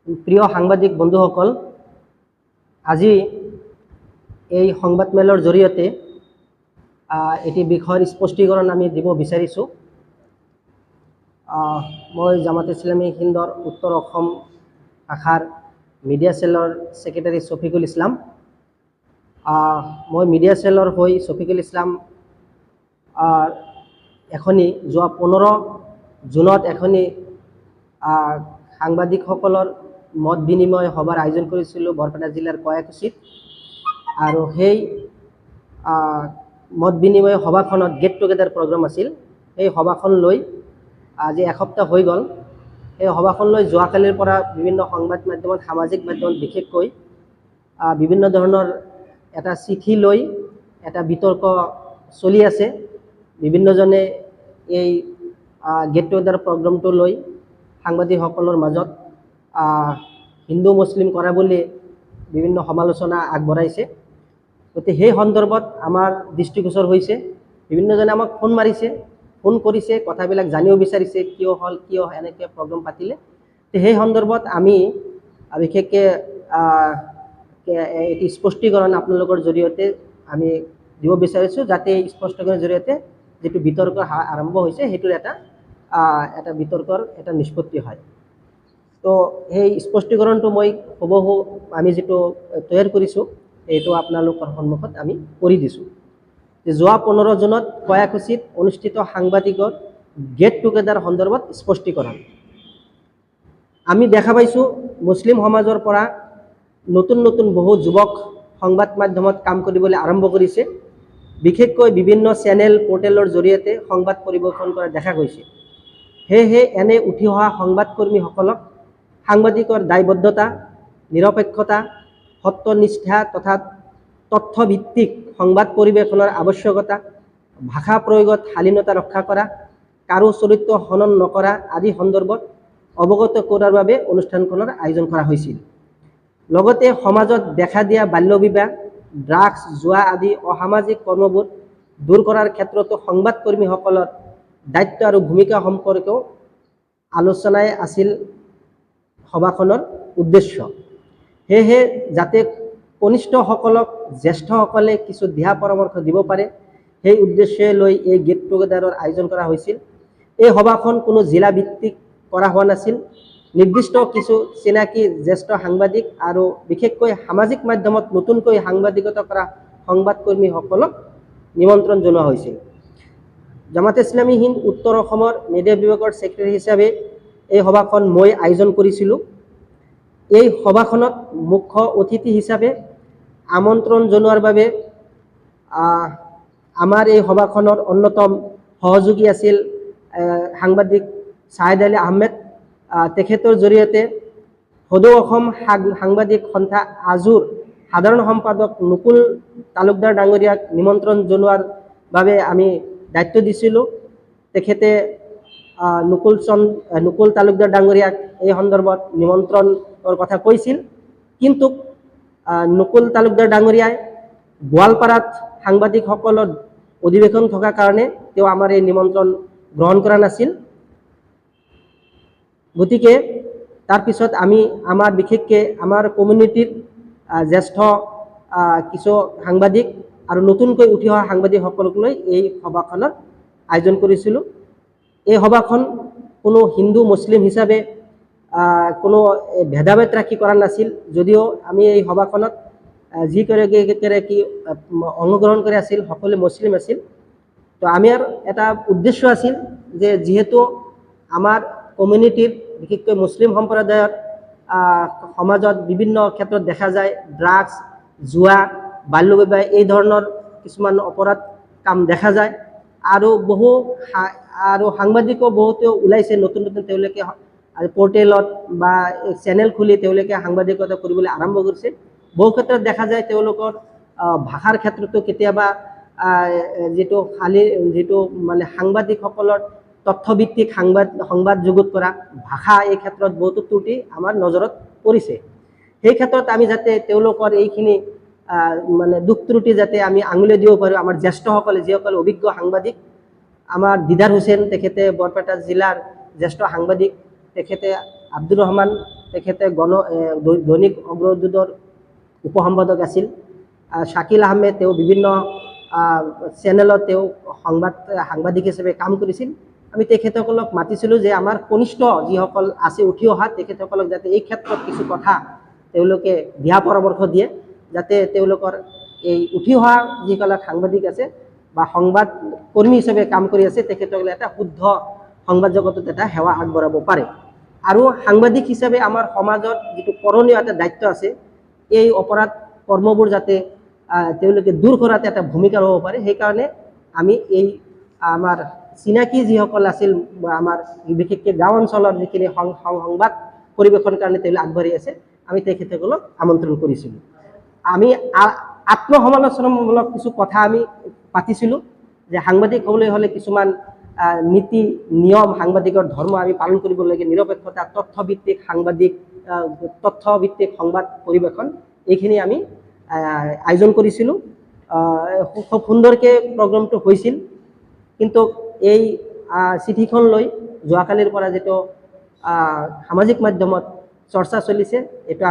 প্ৰিয় সাংবাদিক বন্ধুসকল, আজি এই সংবাদমেলৰ জৰিয়তে এটি বিষয়ৰ স্পষ্টীকৰণ আমি দিব বিচাৰিছোঁ। মই জামাত ইছলামী হিন্দৰ উত্তৰ অসম শাখাৰ মিডিয়া চেলৰ ছেক্ৰেটাৰী শফিকুল ইছলাম। মই মিডিয়া চেলৰ হৈ শফিকুল ইছলাম এখনি যোৱা 15 জুনত এখনি সাংবাদিকসকলৰ মত বিনিময় সভাৰ আয়োজন কৰিছিলোঁ বৰপেটা জিলাৰ কয়াকুছিত। আৰু সেই মত বিনিময় সভাখনত গেট টুগেডাৰ প্ৰগ্ৰাম আছিল। সেই সভাখন লৈ আজি এসপ্তাহ হৈ গ'ল। সেই সভাখন লৈ যোৱাকালিৰ পৰা বিভিন্ন সংবাদ মাধ্যমত, সামাজিক মাধ্যমত বিশেষকৈ বিভিন্ন ধৰণৰ এটা চিঠি লৈ এটা বিতৰ্ক চলি আছে। বিভিন্নজনে এই গেট টুগেডাৰ প্ৰগ্ৰামটো লৈ সাংবাদিকসকলৰ মাজত হিন্দু মুছলিম কৰা বুলি বিভিন্ন সমালোচনা আগবঢ়াইছে। গতিকে সেই সন্দৰ্ভত আমাৰ দৃষ্টিগোচৰ হৈছে, বিভিন্নজনে আমাক ফোন মাৰিছে, ফোন কৰিছে, কথাবিলাক জানিব বিচাৰিছে কিয় হ'ল, কিয় এনেকৈ প্ৰগ্ৰাম পাতিলে। তো সেই সন্দৰ্ভত আমি বিশেষকৈ এটি স্পষ্টীকৰণ আপোনালোকৰ জৰিয়তে আমি দিব বিচাৰিছোঁ, যাতে এই স্পষ্টীকৰণৰ জৰিয়তে যিটো বিতৰ্ক আৰম্ভ হৈছে সেইটোৰ এটা বিতৰ্কৰ এটা নিষ্পত্তি হয়। তো সেই স্পষ্টীকৰণটো মই হুবহু আমি যিটো তৈয়াৰ কৰিছোঁ এইটো আপোনালোকৰ সন্মুখত আমি কৰি দিছোঁ। যোৱা 15 জুনত কয়াকুছিত অনুষ্ঠিত সাংবাদিকৰ গেট টুগেডাৰ সন্দৰ্ভত স্পষ্টীকৰণ। আমি দেখা পাইছোঁ মুছলিম সমাজৰ পৰা নতুন নতুন বহু যুৱক সংবাদ মাধ্যমত কাম কৰিবলৈ আৰম্ভ কৰিছে। বিশেষকৈ বিভিন্ন চেনেল পৰ্টেলৰ জৰিয়তে সংবাদ পৰিৱেশন কৰা দেখা গৈছে। সেয়েহে এনে উঠি অহা সংবাদকৰ্মীসকলক সাংবাদিকৰ দায়বদ্ধতা, নিৰপেক্ষতা, সত্যনিষ্ঠা তথা তথ্যভিত্তিক সংবাদ পৰিৱেশনৰ আৱশ্যকতা, ভাষা প্ৰয়োগত শালীনতা ৰক্ষা কৰা, কাৰো চৰিত্ৰ হনন নকৰা আদি সন্দৰ্ভত অৱগত কৰাৰ বাবে অনুষ্ঠানখনৰ আয়োজন কৰা হৈছিল। লগতে সমাজত দেখা দিয়া বাল্যবিবাহ, ড্ৰাগছ, জুৱা আদি অসামাজিক কৰ্মবোৰ দূৰ কৰাৰ ক্ষেত্ৰতো সংবাদকৰ্মীসকলৰ দায়িত্ব আৰু ভূমিকা সম্পৰ্কেও আলোচনাই আছিল সভাখনৰ উদ্দেশ্য। সেয়েহে যাতে কনিষ্ঠসকলক জ্যেষ্ঠসকলে কিছু দিহা পৰামৰ্শ দিব পাৰে, সেই উদ্দেশ্যে লৈ এই গেট টুগেডাৰৰ আয়োজন কৰা হৈছিল। এই সভাখন কোনো জিলা ভিত্তিক কৰা হোৱা নাছিল। নিৰ্দিষ্ট কিছু চিনাকি জ্যেষ্ঠ সাংবাদিক আৰু বিশেষকৈ সামাজিক মাধ্যমত নতুনকৈ সাংবাদিকতা কৰা সংবাদকৰ্মীসকলক নিমন্ত্ৰণ জনোৱা হৈছিল। জামাত ইছলামী হিন্দ উত্তৰ অসমৰ মিডিয়া বিভাগৰ ছেক্ৰেটাৰী হিচাপে এই সভাখন মই আয়োজন কৰিছিলোঁ। এই সভাখনত মুখ্য অতিথি হিচাপে আমন্ত্ৰণ জনোৱাৰ বাবে আমাৰ এই সভাখনৰ অন্যতম সহযোগী আছিল সাংবাদিক ছাহেদ আলী আহমেদ। তেখেতৰ জৰিয়তে সদৌ অসম সাংবাদিক সন্থা আজুৰ সাধাৰণ সম্পাদক নুকুল তালুকদাৰ ডাঙৰীয়াক নিমন্ত্ৰণ জনোৱাৰ বাবে আমি দায়িত্ব দিছিলোঁ। তেখেতে নুকুল তালুকদাৰ ডাঙৰীয়াক এই সন্দৰ্ভত নিমন্ত্ৰণৰ কথা কৈছিল, কিন্তু নুকুল তালুকদাৰ ডাঙৰীয়াই গোৱালপাৰাত সাংবাদিকসকলৰ অধিৱেশন থকাৰ কাৰণে তেওঁ আমাৰ এই নিমন্ত্ৰণ গ্ৰহণ কৰা নাছিল। গতিকে তাৰপিছত আমি বিশেষকৈ আমাৰ কমিউনিটিৰ জ্যেষ্ঠ কিছু সাংবাদিক আৰু নতুনকৈ উঠি অহা সাংবাদিকসকলক লৈ এই সভাখনৰ আয়োজন কৰিছিলোঁ। এই সভাখন কোনো হিন্দু মুছলিম হিচাপে কোনো ভেদাভেদ ৰাখি কৰা নাছিল, যদিও আমি এই সভাখনত যিগৰাকী অংশগ্ৰহণ কৰি আছিল সকলোৱে মুছলিম আছিল। তো আমাৰ এটা উদ্দেশ্য আছিল যে যিহেতু আমাৰ কমিউনিটিৰ বিশেষকৈ মুছলিম সম্প্ৰদায়ৰ সমাজত বিভিন্ন ক্ষেত্ৰত দেখা যায় ড্ৰাগছ, জুৱা, বাল্যবিবাহ এই ধৰণৰ কিছুমান অপৰাধ কাম দেখা যায়। আৰু সাংবাদিকো বহুতো ওলাইছে নতুন নতুন, তেওঁলোকে পৰ্টেলত বা চেনেল খুলি তেওঁলোকে সাংবাদিকতা কৰিবলৈ আৰম্ভ কৰিছে। বহু ক্ষেত্ৰত দেখা যায় তেওঁলোকৰ ভাষাৰ ক্ষেত্ৰতো কেতিয়াবা যিটো মানে সাংবাদিকসকলৰ তথ্যভিত্তিক সংবাদ যুগুত কৰা ভাষা, এই ক্ষেত্ৰত বহুতো ত্ৰুটি আমাৰ নজৰত পৰিছে। সেই ক্ষেত্ৰত আমি যাতে তেওঁলোকৰ এইখিনি মানে দুখ ত্ৰুটি যাতে আমি আঙুলিয়াই দিব পাৰোঁ, আমাৰ জ্যেষ্ঠসকলে যিসকল অভিজ্ঞ সাংবাদিক, আমাৰ দিদাৰ হুছেইন তেখেতে বৰপেটা জিলাৰ জ্যেষ্ঠ সাংবাদিক, তেখেতে আব্দুৰ ৰহমান তেখেতে দৈনিক অগ্ৰদূতৰ উপসম্পাদক আছিল। শাকিল আহমেদ তেওঁ বিভিন্ন চেনেলত তেওঁ সাংবাদিক হিচাপে কাম কৰিছিল। আমি তেখেতসকলক মাতিছিলোঁ যে আমাৰ কনিষ্ঠ যিসকল আছে উঠি অহা তেখেতসকলক যাতে এই ক্ষেত্ৰত কিছু কথা তেওঁলোকে দিহা পৰামৰ্শ দিয়ে, যাতে তেওঁলোকৰ এই উঠি অহা যিসকল সাংবাদিক আছে বা সংবাদ কৰ্মী হিচাপে কাম কৰি আছে তেখেতসকলে এটা শুদ্ধ সংবাদ জগতত এটা সেৱা আগবঢ়াব পাৰে। আৰু সাংবাদিক হিচাপে আমাৰ সমাজত যিটো কৰণীয় এটা দায়িত্ব আছে, এই অপৰাধ কৰ্মবোৰ যাতে তেওঁলোকে দূৰ কৰাতে এটা ভূমিকা ল'ব পাৰে, সেইকাৰণে আমি এই আমাৰ চিনাকি যিসকল আছিল আমাৰ বিশেষকৈ গাঁও অঞ্চলৰ যিখিনি সংবাদ পৰিৱেশনৰ কাৰণে তেওঁলোকে আগবাঢ়ি আছে, আমি তেখেতসকলক আমন্ত্ৰণ কৰিছিলোঁ। আমি আত্মসমালোচনামূলক কিছু কথা আমি পাতিছিলোঁ যে সাংবাদিক হ'বলৈ হ'লে কিছুমান নীতি নিয়ম, সাংবাদিকৰ ধৰ্ম আমি পালন কৰিব লাগে, নিৰপেক্ষতা, তথ্যভিত্তিক সংবাদ পৰিৱেশন, এইখিনি আমি আয়োজন কৰিছিলোঁ। খুব সুন্দৰকৈ প্ৰগ্ৰামটো হৈছিল। কিন্তু এই চিঠিখন লৈ যোৱাকালিৰ পৰা যিটো সামাজিক মাধ্যমত চৰ্চা চলিছে, এইটো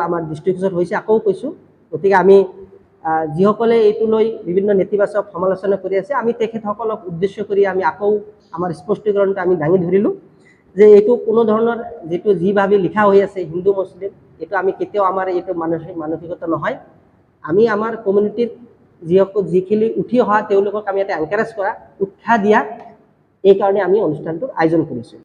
আমাৰ দৃষ্টিগোচৰ হৈছে, আকৌ কৈছোঁ। গতিকে আমি যিসকলে এইটো লৈ বিভিন্ন নেতিবাচক সমালোচনা কৰি আছে, আমি তেখেতসকলক উদ্দেশ্য কৰি আমি আকৌ আমাৰ স্পষ্টীকৰণটো আমি দাঙি ধৰিলোঁ যে এইটো কোনো ধৰণৰ যিভাৱে লিখা হৈ আছে হিন্দু মুছলিম, এইটো আমি কেতিয়াও আমাৰ এইটো মানসিকতা নহয়। আমি আমাৰ কমিউনিটিৰ যিখিনি উঠি অহা তেওঁলোকক আমি এটা এনকাৰেজ কৰা, উৎসাহ দিয়া, এই কাৰণে আমি অনুষ্ঠানটোৰ আয়োজন কৰিছোঁ।